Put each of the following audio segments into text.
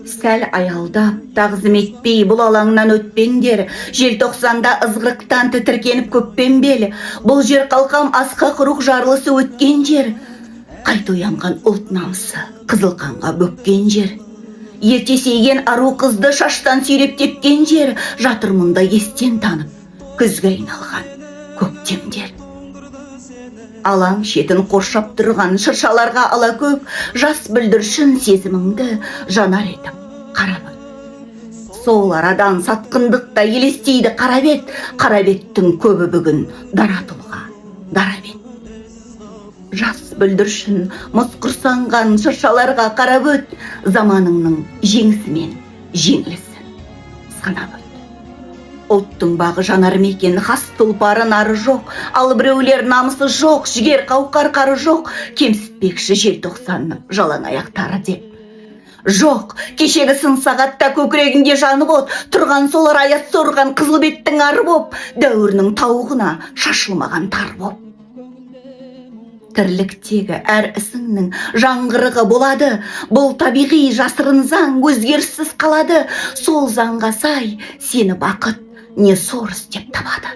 Сәл аялдап, тағзым етпей бұл алаңнан өтпеңдер. Желтоқсанда ызғырықтан тітіркеніп көппен бел. Бұл жер қалқам асқақ рух жарлысы өткен жер. Қайта оянған ұлт намысы қызыл қанға бөккен жер. Ерте сейген ару қызды шаштан сүйреп тепкен жер. Жатыр мұнда естен танып, күзге айналған көктемдер. Алаң шетін қоршап тұрған шыршаларға ала көк, жас бүлдіршін сезіміңді жанар етіп қарап. Сол арадан сатқындықта елестейді қарабет, қарабеттің көбі бүгін дара тұлға, дара бет. Жас бүлдіршін мұсқырсанған шыршаларға қарап өт, заманыңның жеңісімен жеңілісін санап өт. Ұлттың бағы жанар мекен, хас тұлпары нары жоқ, ал біреулер намысы жоқ, жігер қауқар қары жоқ, кемсітпекші желтоқсанның жалаң аяқтары деп. Жоқ, кешегі сын сағатта көкірегінде жанып от, тұрған солар аят сорған қызыл беттің ары боп, дәуірінің тауығына шашылмаған тар боп. Тірліктегі әр ісіңнің жаңғырығы болады, бұл табиғи жасырын заң өзгеріссіз қалады, сол заңға сай сені бақыт не сор істеп табады.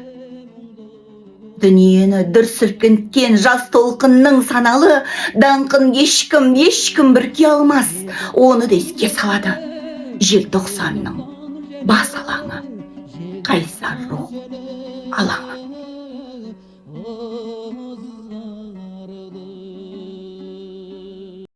Дүниені дүр сілкінткен жас толқынның саналы, даңқын ешкім бүрке алмас, оны да еске салады. Желтоқсанның бас алаңы, қайсар рух алаңы.